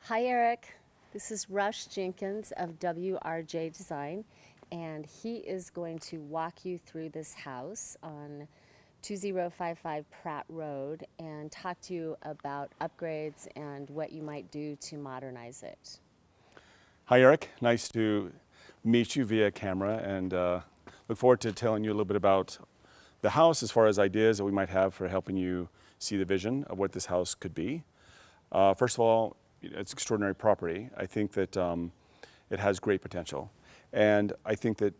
Hi Eric, this is Rush Jenkins of WRJ Design, and he is going to walk you through this house on 2055 Pratt Road and talk to you about upgrades and what you might do to modernize it. Hi Eric, nice to meet you via camera and look forward to telling you a little bit about the house as far as ideas that we might have for helping you see the vision of what this house could be. First of all, it's extraordinary property. I think that it has great potential. And I think that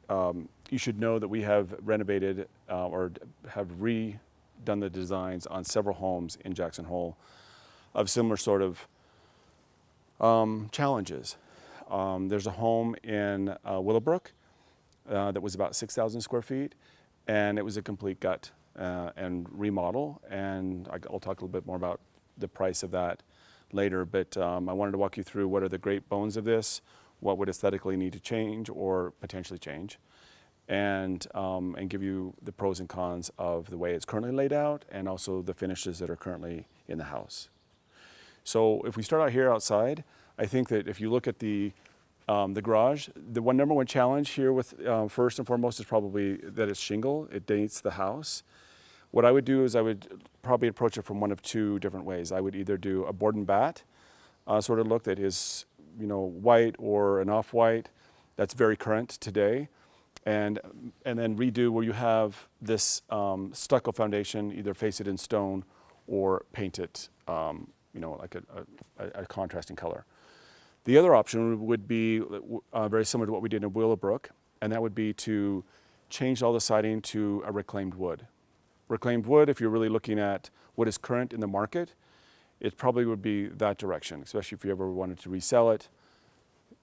you should know that we have renovated or have redone the designs on several homes in Jackson Hole of similar sort of challenges. There's a home in Willowbrook that was about 6,000 square feet, and it was a complete gut and remodel. And I'll talk a little bit more about the price of that later, but I wanted to walk you through what are the great bones of this, what would aesthetically need to change or potentially change, and give you the pros and cons of the way it's currently laid out and also the finishes that are currently in the house. So if we start out here outside, I think that if you look at the garage, the number one challenge here with first and foremost is probably that it's shingle. It dates the house. What I would do is I would probably approach it from one of two different ways. I would either do a board and bat sort of look that is, white or an off-white. That's very current today. And then redo where you have this stucco foundation, either face it in stone or paint it, like a contrasting color. The other option would be very similar to what we did in Willowbrook, and that would be to change all the siding to a reclaimed wood. Reclaimed wood, if you're really looking at what is current in the market, it probably would be that direction, especially if you ever wanted to resell it.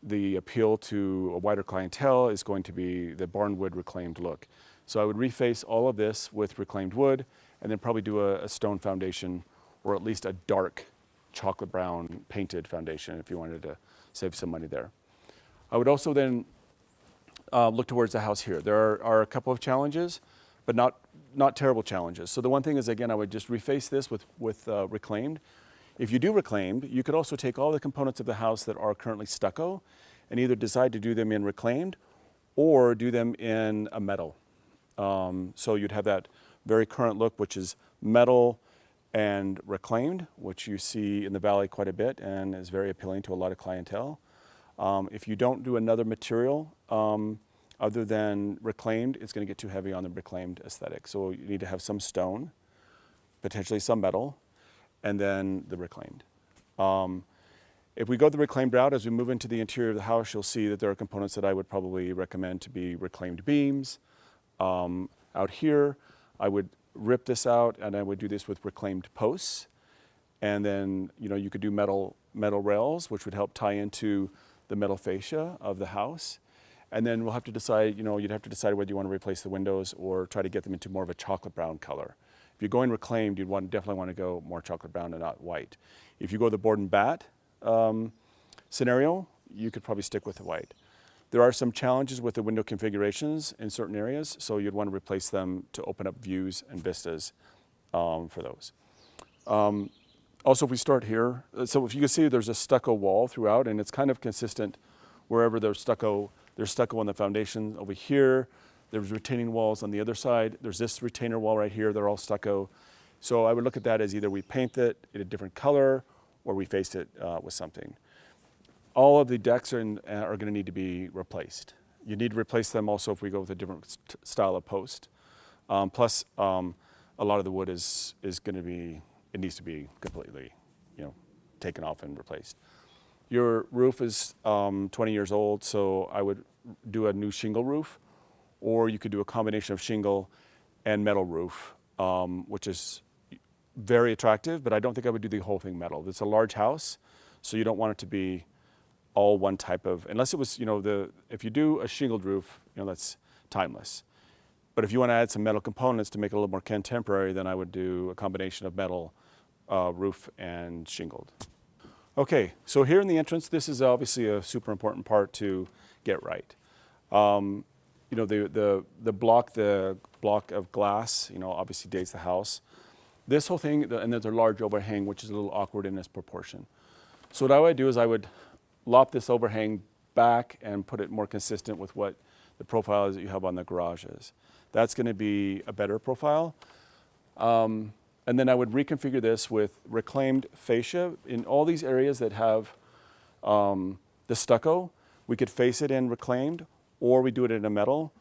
The appeal to a wider clientele is going to be the barnwood reclaimed look. So I would reface all of this with reclaimed wood and then probably do a stone foundation or at least a dark chocolate brown painted foundation if you wanted to save some money there. I would also then look towards the house here. There are a couple of challenges, but not terrible challenges. So the one thing is, again, I would just reface this with reclaimed. If you do reclaimed, you could also take all the components of the house that are currently stucco and either decide to do them in reclaimed or do them in a metal. So you'd have that very current look, which is metal and reclaimed, which you see in the valley quite a bit and is very appealing to a lot of clientele. If you don't do another material other than reclaimed, it's going to get too heavy on the reclaimed aesthetic. So you need to have some stone, potentially some metal, and then the reclaimed. If we go the reclaimed route, as we move into the interior of the house, you'll see that there are components that I would probably recommend to be reclaimed beams. Out here, I would rip this out and I would do this with reclaimed posts. And then, you could do metal rails, which would help tie into the metal fascia of the house. And then we'll have to decide, you'd have to decide whether you want to replace the windows or try to get them into more of a chocolate brown color. If you're going reclaimed, you'd definitely want to go more chocolate brown and not white. If you go the board and bat scenario, you could probably stick with the white. There are some challenges with the window configurations in certain areas, so you'd want to replace them to open up views and vistas for those. Also, if we start here, so if you can see there's a stucco wall throughout, and it's kind of consistent wherever there's stucco on the foundation over here. There's retaining walls on the other side. There's this retainer wall right here. They're all stucco. So I would look at that as either we paint it in a different color or we face it with something. All of the decks are going to need to be replaced. You need to replace them also if we go with a different style of post. Plus, a lot of the wood is going to be, it needs to be completely, taken off and replaced. Your roof is 20 years old, so I would do a new shingle roof, or you could do a combination of shingle and metal roof, which is very attractive, but I don't think I would do the whole thing metal. It's a large house, so you don't want it to be all one type of, unless it was, if you do a shingled roof, that's timeless. But if you want to add some metal components to make it a little more contemporary, then I would do a combination of metal roof and shingled. Okay, so here in the entrance, this is obviously a super important part to get right. The block of glass, obviously dates the house. This whole thing, and there's a large overhang, which is a little awkward in its proportion. So what I would do is I would lop this overhang back and put it more consistent with what the profile is that you have on the garages. That's going to be a better profile. And then I would reconfigure this with reclaimed fascia in all these areas that have the stucco. We could face it in reclaimed, or we do it in a metal,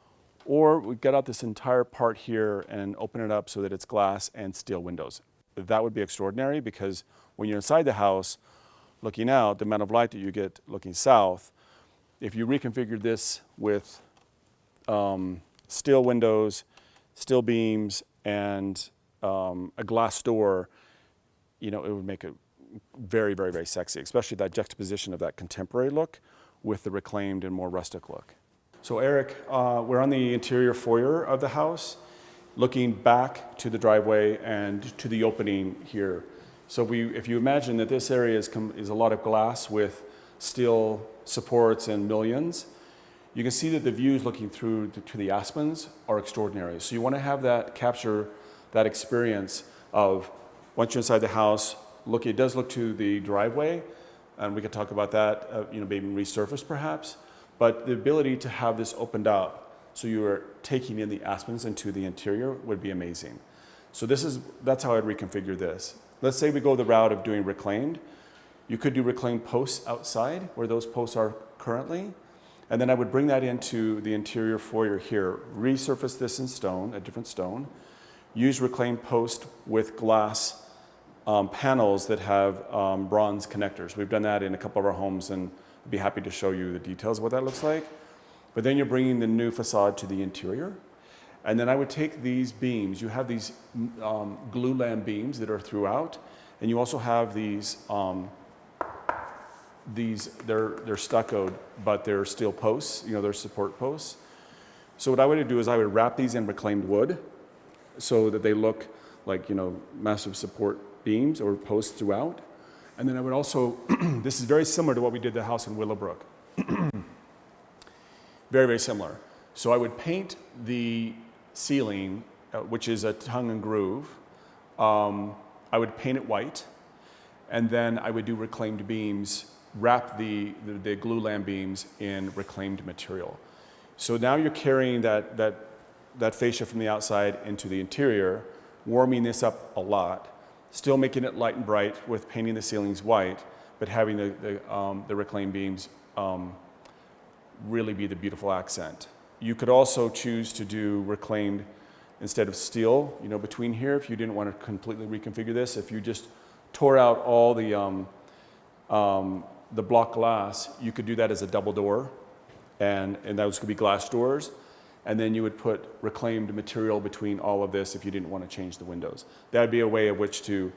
or we get out this entire part here and open it up so that it's glass and steel windows. That would be extraordinary, because when you're inside the house looking out, the amount of light that you get looking south, if you reconfigured this with steel windows, steel beams, and a glass door, it would make it very, very, very sexy, especially that juxtaposition of that contemporary look with the reclaimed and more rustic look. So Eric, we're on the interior foyer of the house, looking back to the driveway and to the opening here. So if you imagine that this area is a lot of glass with steel supports and mullions, you can see that the views looking through to the aspens are extraordinary. So you want to have that capture that experience of, once you're inside the house, it does look to the driveway, and we could talk about that, maybe resurfaced perhaps, but the ability to have this opened up so you are taking in the aspens into the interior would be amazing. So that's how I'd reconfigure this. Let's say we go the route of doing reclaimed. You could do reclaimed posts outside where those posts are currently, and then I would bring that into the interior foyer here, resurface this in stone, a different stone, use reclaimed post with glass panels that have bronze connectors. We've done that in a couple of our homes, and I'd be happy to show you the details of what that looks like. But then you're bringing the new facade to the interior. And then I would take these beams. You have these glue lamb beams that are throughout, and you also have these they're stuccoed, but they're steel posts, they're support posts. So what I would do is I would wrap these in reclaimed wood so that they look like, massive support beams or posts throughout. And then I would also, this is very similar to what we did the house in Willowbrook. Very, very similar. So I would paint the ceiling, which is a tongue and groove. I would paint it white, and then I would do reclaimed beams, wrap the glue lamb beams in reclaimed material. So now you're carrying that fascia from the outside into the interior, warming this up a lot, still making it light and bright with painting the ceilings white, but having the reclaimed beams really be the beautiful accent. You could also choose to do reclaimed instead of steel, between here, if you didn't want to completely reconfigure this. If you just tore out all the block glass, you could do that as a double door, and those could be glass doors. And then you would put reclaimed material between all of this if you didn't want to change the windows. That would be a way of which to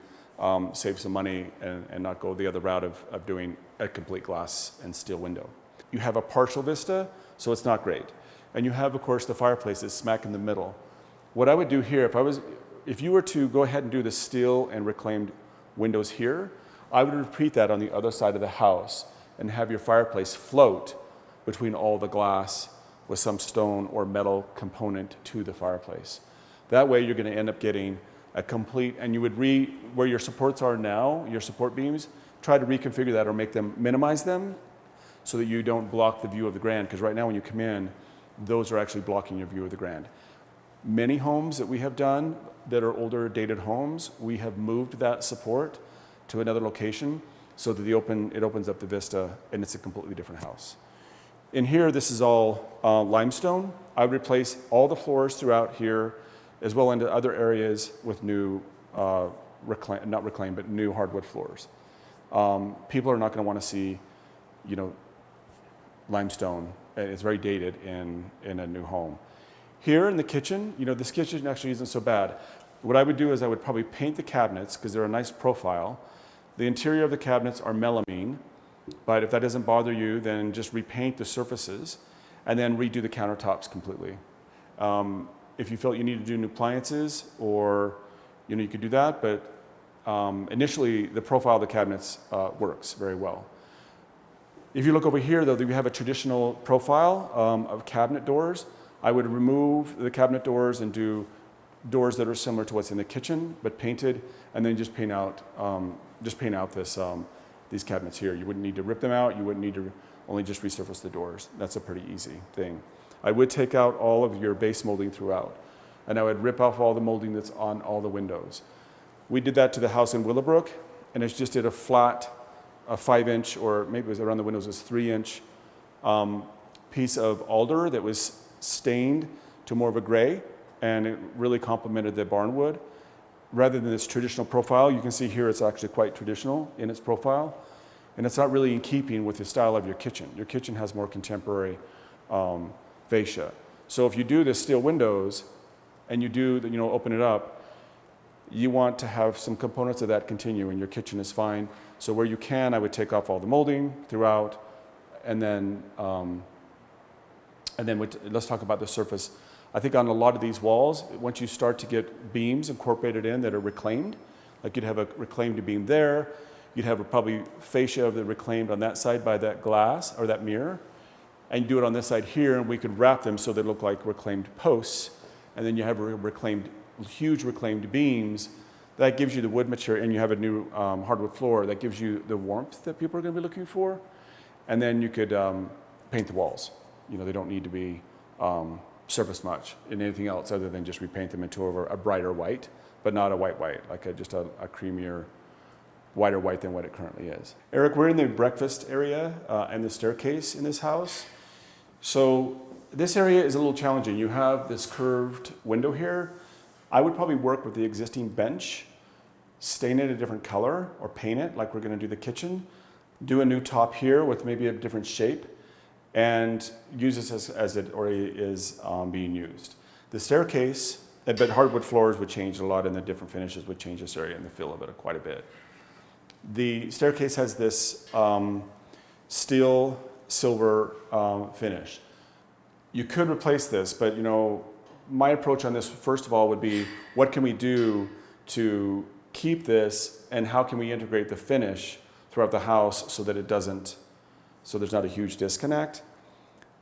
save some money and not go the other route of doing a complete glass and steel window. You have a partial vista, so it's not great. And you have, of course, the fireplace that's smack in the middle. What I would do here, if you were to go ahead and do the steel and reclaimed windows here, I would repeat that on the other side of the house and have your fireplace float between all the glass with some stone or metal component to the fireplace. That way you're going to end up getting a complete, and you would where your supports are now, your support beams, try to reconfigure that or minimize them so that you don't block the view of the grand, because right now when you come in, those are actually blocking your view of the grand. Many homes that we have done that are older dated homes, we have moved that support to another location so that it opens up the vista and it's a completely different house. In here, this is all limestone. I would replace all the floors throughout here, as well into other areas with new, not reclaimed, but new hardwood floors. People are not going to want to see, limestone. It's very dated in a new home. Here in the kitchen, this kitchen actually isn't so bad. What I would do is I would probably paint the cabinets because they're a nice profile. The interior of the cabinets are melamine. But if that doesn't bother you, then just repaint the surfaces and then redo the countertops completely. If you felt you needed to do new appliances, or you could do that, but initially the profile of the cabinets works very well. If you look over here, though, we have a traditional profile of cabinet doors. I would remove the cabinet doors and do doors that are similar to what's in the kitchen, but painted, and then just paint out this these cabinets here. You wouldn't need to rip them out. You wouldn't need to only just resurface the doors. That's a pretty easy thing. I would take out all of your base molding throughout, and I would rip off all the molding that's on all the windows. We did that to the house in Willowbrook, and it's just did a flat, a 5-inch, or maybe it was around the windows, it was 3-inch piece of alder that was stained to more of a gray, and it really complemented the barnwood. Rather than this traditional profile, you can see here it's actually quite traditional in its profile, and it's not really in keeping with the style of your kitchen. Your kitchen has more contemporary fascia. So if you do the steel windows and you do, open it up, you want to have some components of that continue, and your kitchen is fine. So where you can, I would take off all the molding throughout, and then let's talk about the surface. I think on a lot of these walls, once you start to get beams incorporated in that are reclaimed, like you'd have a reclaimed beam there, you'd have probably fascia of the reclaimed on that side by that glass or that mirror, and you do it on this side here, and we could wrap them so they look like reclaimed posts, and then you have huge reclaimed beams. That gives you the wood material, and you have a new hardwood floor that gives you the warmth that people are going to be looking for. And then you could paint the walls. They don't need to be surfaced much in anything else other than just repaint them into a brighter white, but not a white, like just a creamier, whiter white than what it currently is. Eric, we're in the breakfast area and the staircase in this house. So this area is a little challenging. You have this curved window here. I would probably work with the existing bench, stain it a different color, or paint it like we're going to do the kitchen. Do a new top here with maybe a different shape, and use this as it already is being used. The staircase, but hardwood floors would change a lot, and the different finishes would change this area and the feel of it quite a bit. The staircase has this steel silver finish. You could replace this, but my approach on this, first of all, would be what can we do to keep this, and how can we integrate the finish throughout the house so that there's not a huge disconnect.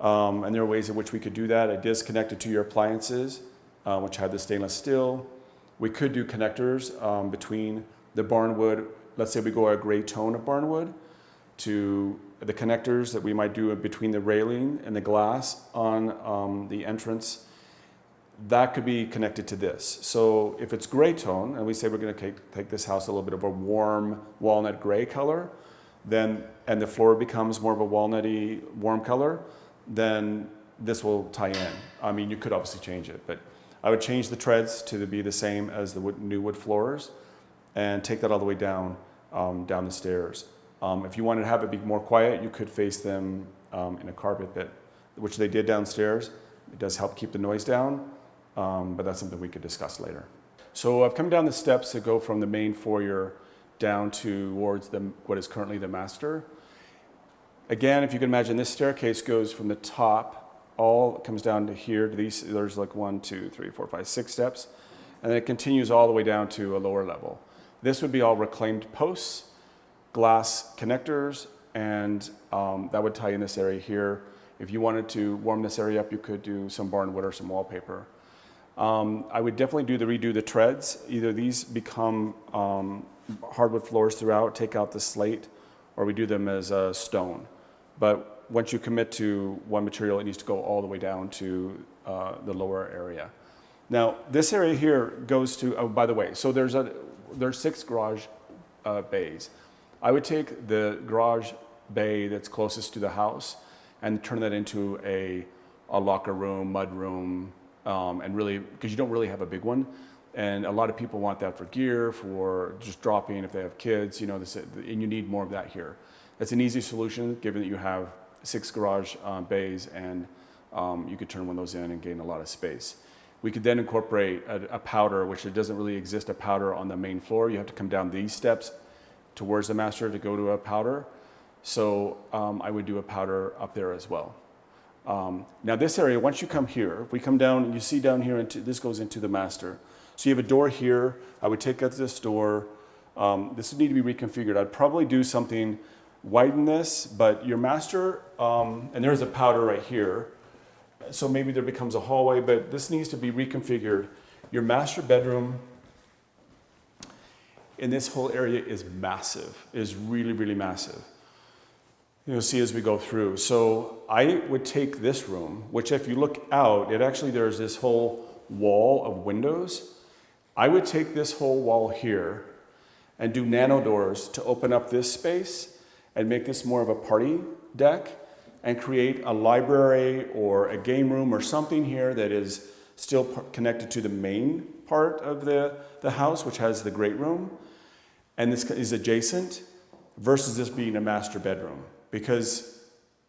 And there are ways in which we could do that. It is connected to your appliances, which have the stainless steel. We could do connectors between the barnwood. Let's say we go a gray tone of barnwood to the connectors that we might do between the railing and the glass on the entrance. That could be connected to this. So if it's gray tone, and we say we're going to take this house a little bit of a warm walnut gray color, and the floor becomes more of a walnutty warm color, then this will tie in. I mean, you could obviously change it, but I would change the treads to be the same as the new wood floors, and take that all the way down the stairs. If you wanted to have it be more quiet, you could face them in a carpet bit, which they did downstairs. It does help keep the noise down. But that's something we could discuss later. So I've come down the steps to go from the main foyer down towards what is currently the master. Again, if you can imagine, this staircase goes from the top, comes down to here. There's like 1, 2, 3, 4, 5, 6 steps, and then it continues all the way down to a lower level. This would be all reclaimed posts, glass connectors, and that would tie in this area here. If you wanted to warm this area up, you could do some barnwood or some wallpaper. I would definitely redo the treads. Either these become hardwood floors throughout, take out the slate, or we do them as stone. But once you commit to one material, it needs to go all the way down to the lower area. Now, this area here goes to, oh, by the way, so there's 6 garage bays. I would take the garage bay that's closest to the house and turn that into a locker room, mud room, and really, because you don't really have a big one, and a lot of people want that for gear, for just dropping if they have kids, and you need more of that here. It's an easy solution given that you have 6 garage bays, and you could turn one of those in and gain a lot of space. We could then incorporate a powder, which it doesn't really exist a powder on the main floor. You have to come down these steps towards the master to go to a powder. So I would do a powder up there as well. Now this area, once you come here, if we come down and you see down here, this goes into the master. So you have a door here. I would take out this door. This would need to be reconfigured. I'd probably do something, widen this, but your master, and there's a powder right here. So maybe there becomes a hallway, but this needs to be reconfigured. Your master bedroom, in this whole area is massive, is really, really massive. You'll see as we go through. So I would take this room, which if you look out, there's this whole wall of windows. I would take this whole wall here and do nano doors to open up this space and make this more of a party deck and create a library or a game room or something here that is still connected to the main part of the house, which has the great room. And this is adjacent versus this being a master bedroom. Because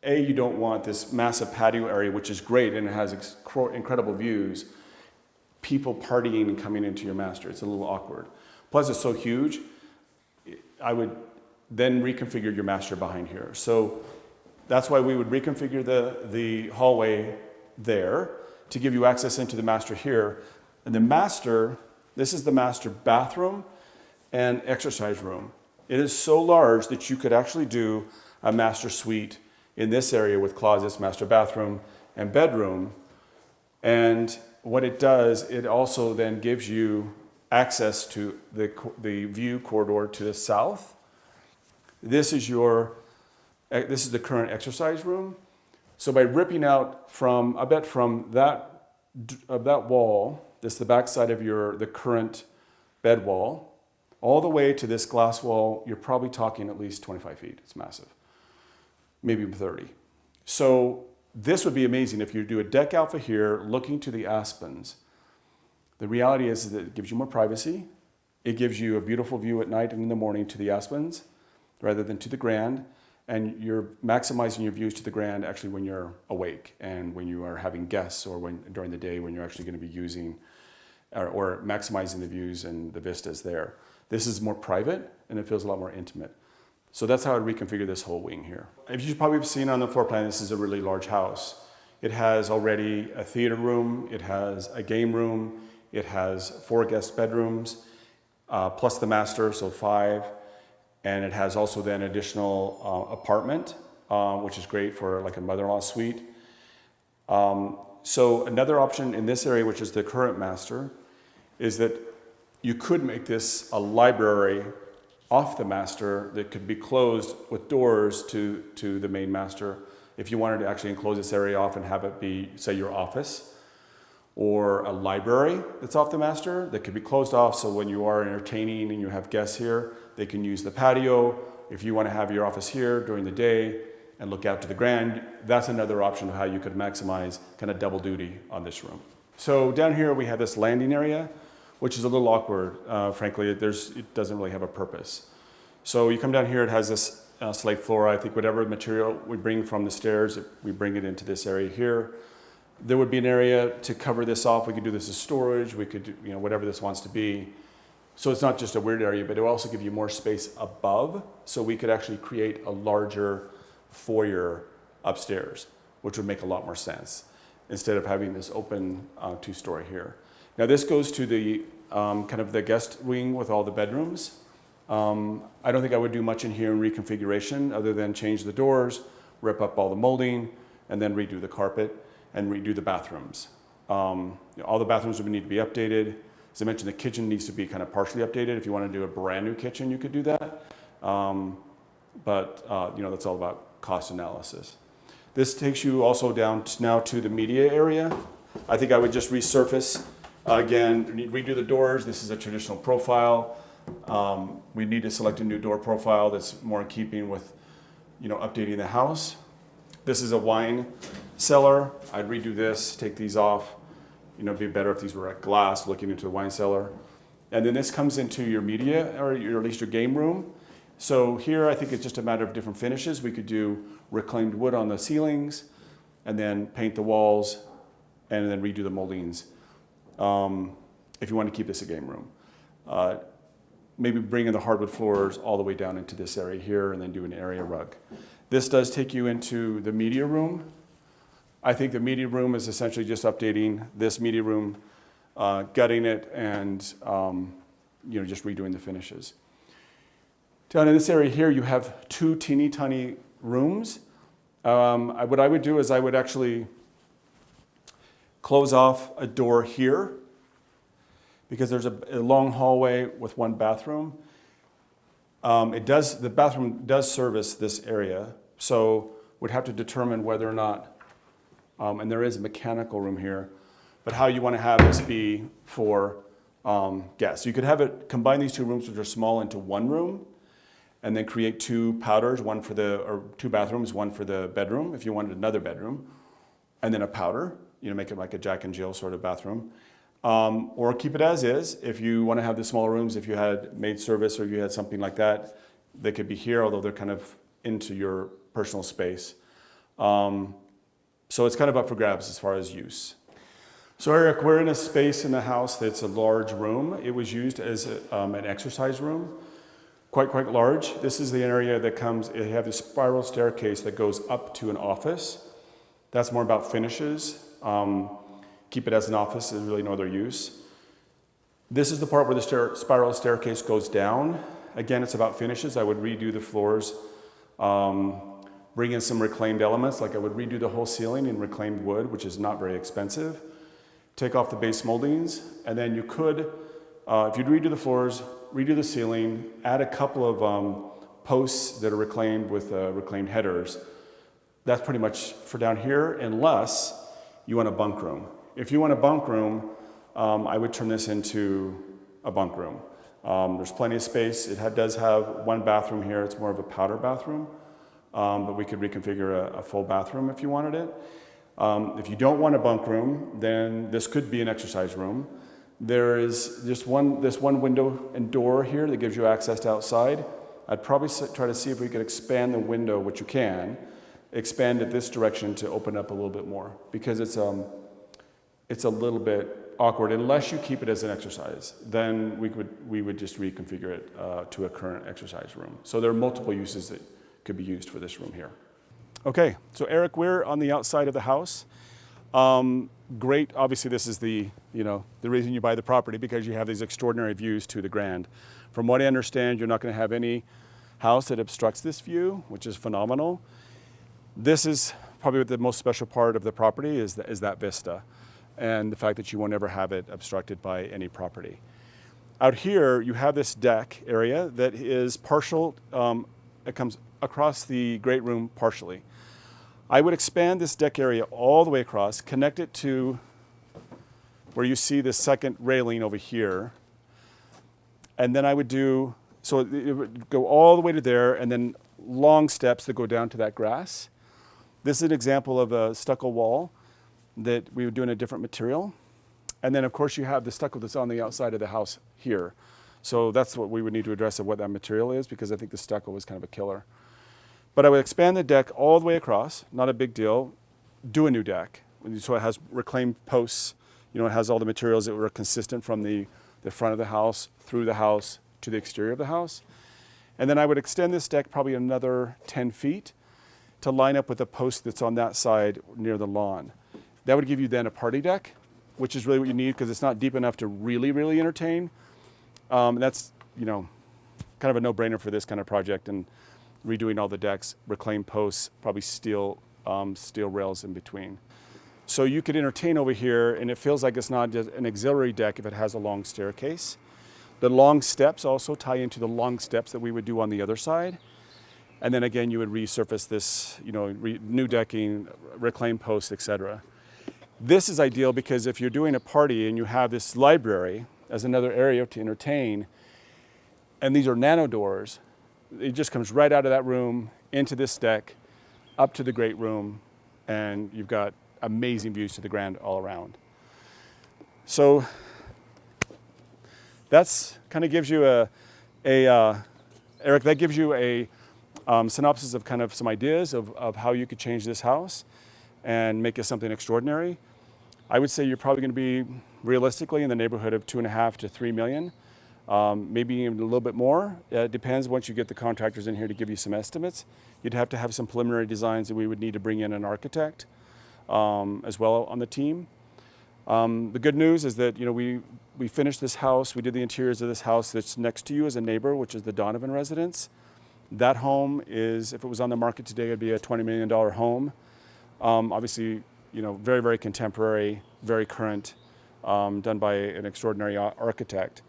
A, you don't want this massive patio area, which is great and it has incredible views, people partying and coming into your master. It's a little awkward. Plus it's so huge, I would then reconfigure your master behind here. So that's why we would reconfigure the hallway there to give you access into the master here. And the master, this is the master bathroom and exercise room. It is so large that you could actually do a master suite in this area with closets, master bathroom, and bedroom. And what it does, it also then gives you access to the view corridor to the south. This is the current exercise room. So by ripping out from that wall, this is the back side of the current bed wall, all the way to this glass wall, you're probably talking at least 25 feet. It's massive. Maybe 30. So this would be amazing if you do a deck alpha here looking to the Aspens. The reality is that it gives you more privacy. It gives you a beautiful view at night and in the morning to the Aspens rather than to the Grand. And you're maximizing your views to the Grand actually when you're awake and when you are having guests or during the day when you're actually going to be using or maximizing the views and the vistas there. This is more private and it feels a lot more intimate. So that's how I reconfigure this whole wing here. If you've probably seen on the floor plan, this is a really large house. It has already a theater room, it has a game room, it has 4 guest bedrooms, plus the master, so 5. And it has also then additional apartment, which is great for like a mother-in-law suite. So another option in this area, which is the current master, is that you could make this a library off the master that could be closed with doors to the main master if you wanted to actually enclose this area off and have it be, say, your office or a library that's off the master that could be closed off so when you are entertaining and you have guests here, they can use the patio. If you want to have your office here during the day and look out to the Grand, that's another option of how you could maximize kind of double duty on this room. So down here we have this landing area, which is a little awkward, frankly. It doesn't really have a purpose. So you come down here, it has this slate floor. I think whatever material we bring from the stairs, we bring it into this area here. There would be an area to cover this off. We could do this as storage. We could do, whatever this wants to be. So it's not just a weird area, but it will also give you more space above. So we could actually create a larger foyer upstairs, which would make a lot more sense instead of having this open 2-story here. Now this goes to the kind of the guest wing with all the bedrooms. I don't think I would do much in here in reconfiguration other than change the doors, rip up all the molding, and then redo the carpet and redo the bathrooms. All the bathrooms would need to be updated. As I mentioned, the kitchen needs to be kind of partially updated. If you want to do a brand new kitchen, you could do that. But that's all about cost analysis. This takes you also down now to the media area. I think I would just resurface again, redo the doors. This is a traditional profile. We need to select a new door profile that's more in keeping with, updating the house. This is a wine cellar. I'd redo this, take these off. It'd be better if these were at glass looking into the wine cellar. And then this comes into your media, or at least your game room. So here I think it's just a matter of different finishes. We could do reclaimed wood on the ceilings, and then paint the walls, and then redo the moldings. If you want to keep this a game room. Maybe bring in the hardwood floors all the way down into this area here, and then do an area rug. This does take you into the media room. I think the media room is essentially just updating this media room, gutting it, and just redoing the finishes. Down in this area here, you have 2 teeny tiny rooms. What I would do is I would actually close off a door here because there's a long hallway with 1 bathroom. The bathroom does service this area, so we'd have to determine whether or not, and there is a mechanical room here, but how you want to have this be for guests. You could have it combine these two rooms, which are small, into one room, and then create two powders, or two bathrooms, one for the bedroom if you wanted another bedroom, and then a powder. Make it like a Jack and Jill sort of bathroom. Or keep it as is. If you want to have the smaller rooms, if you had maid service or you had something like that, they could be here, although they're kind of into your personal space. So it's kind of up for grabs as far as use. So Eric, we're in a space in the house that's a large room. It was used as an exercise room, quite large. This is the area that it has a spiral staircase that goes up to an office. That's more about finishes. Keep it as an office, there's really no other use. This is the part where the spiral staircase goes down. Again, it's about finishes. I would redo the floors, bring in some reclaimed elements, like I would redo the whole ceiling in reclaimed wood, which is not very expensive. Take off the base moldings, and then you could, if you'd redo the floors, redo the ceiling, add a couple of posts that are reclaimed with reclaimed headers. That's pretty much for down here, unless you want a bunk room. If you want a bunk room, I would turn this into a bunk room. There's plenty of space. It does have one bathroom here. It's more of a powder bathroom, but we could reconfigure a full bathroom if you wanted it. If you don't want a bunk room, then this could be an exercise room. There is just this one window and door here that gives you access to outside. I'd probably try to see if we could expand the window, which you can, expand it this direction to open up a little bit more, because it's a little bit awkward unless you keep it as an exercise. Then we would just reconfigure it to a current exercise room. So there are multiple uses that could be used for this room here. Okay, so Eric, we're on the outside of the house. Great, obviously this is the reason you buy the property, because you have these extraordinary views to the Grand. From what I understand, you're not going to have any house that obstructs this view, which is phenomenal. This is probably the most special part of the property is that vista, and the fact that you won't ever have it obstructed by any property. Out here, you have this deck area that is partial. It comes across the great room partially. I would expand this deck area all the way across, connect it to where you see the second railing over here, and then I would so it would go all the way to there, and then long steps that go down to that grass. This is an example of a stucco wall that we would do in a different material. And then of course you have the stucco that's on the outside of the house here. So that's what we would need to address, of what that material is, because I think the stucco was kind of a killer. But I would expand the deck all the way across, not a big deal, do a new deck. So it has reclaimed posts, it has all the materials that were consistent from the front of the house, through the house, to the exterior of the house. And then I would extend this deck probably another 10 feet to line up with the post that's on that side near the lawn. That would give you then a party deck, which is really what you need, because it's not deep enough to really, really entertain. That's, kind of a no-brainer for this kind of project, and redoing all the decks, reclaimed posts, probably steel rails in between. So you could entertain over here, and it feels like it's not just an auxiliary deck if it has a long staircase. The long steps also tie into the long steps that we would do on the other side. And then again, you would resurface this, new decking, reclaimed posts, etc. This is ideal because if you're doing a party and you have this library as another area to entertain, and these are nano doors, it just comes right out of that room into this deck, up to the great room, and you've got amazing views to the Grand all around. So that's kind of gives you Eric, that gives you a synopsis of kind of some ideas of how you could change this house and make it something extraordinary. I would say you're probably going to be realistically in the neighborhood of $2.5 to $3 million, maybe even a little bit more. It depends once you get the contractors in here to give you some estimates. You'd have to have some preliminary designs, and we would need to bring in an architect as well on the team. The good news is that we finished this house. We did the interiors of this house that's next to you as a neighbor, which is the Donovan residence. That home is, if it was on the market today, it'd be a $20 million home. Obviously, very, very contemporary, very current, done by an extraordinary architect.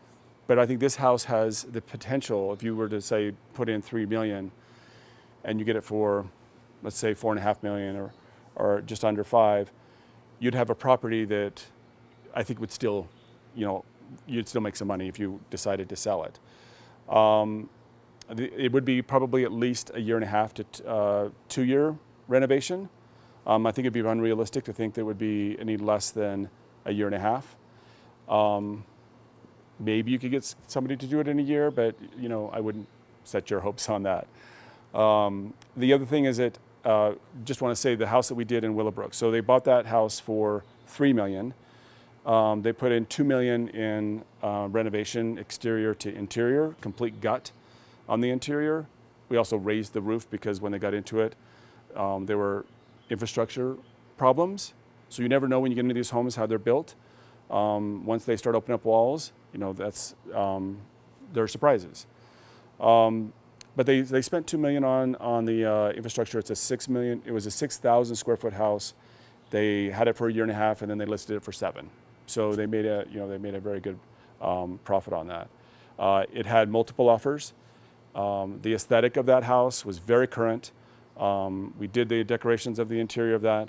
But I think this house has the potential, if you were to say put in $3 million and you get it for, let's say $4.5 million or just under 5, you'd have a property that I think would still, you'd still make some money if you decided to sell it. It would be probably at least a 1.5 to 2 year renovation. I think it'd be unrealistic to think there would be any less than a 1.5 years. Maybe you could get somebody to do it in a year, but I wouldn't set your hopes on that. The other thing is that just want to say the house that we did in Willowbrook. So they bought that house for $3 million. They put in $2 million in renovation, exterior to interior, complete gut on the interior. We also raised the roof because when they got into it, there were infrastructure problems. So you never know when you get into these homes how they're built. Once they start opening up walls, that's there are surprises. But they spent $2 million on the infrastructure. It's a $6 million. It was a 6,000 square foot house. They had it for a 1.5 years, and then they listed it for 7. So they made a very good profit on that. It had multiple offers. The aesthetic of that house was very current. We did the decorations of the interior of that,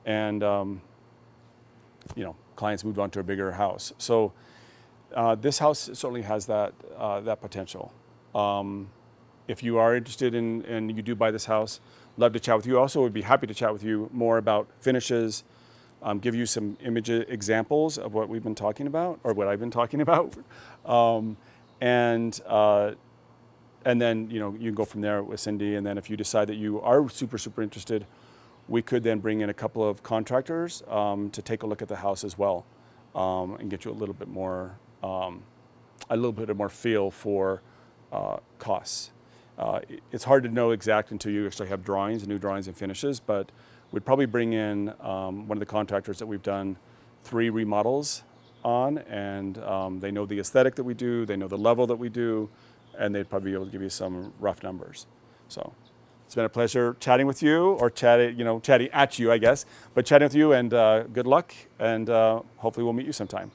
and clients moved on to a bigger house. So this house certainly has that potential. If you are interested in and you do buy this house, love to chat with you. Also, would be happy to chat with you more about finishes, give you some image examples of what we've been talking about or what I've been talking about, and then you can go from there with Cindy. And then if you decide that you are super interested, we could then bring in a couple of contractors to take a look at the house as well, and get you a little bit more feel for costs. It's hard to know exact until you actually have new drawings and finishes, but we'd probably bring in one of the contractors that we've done 3 remodels on, and they know the aesthetic that we do, they know the level that we do, and they'd probably be able to give you some rough numbers. So it's been a pleasure chatting with you, or chatting at you, I guess, but chatting with you, and good luck, and hopefully we'll meet you sometime.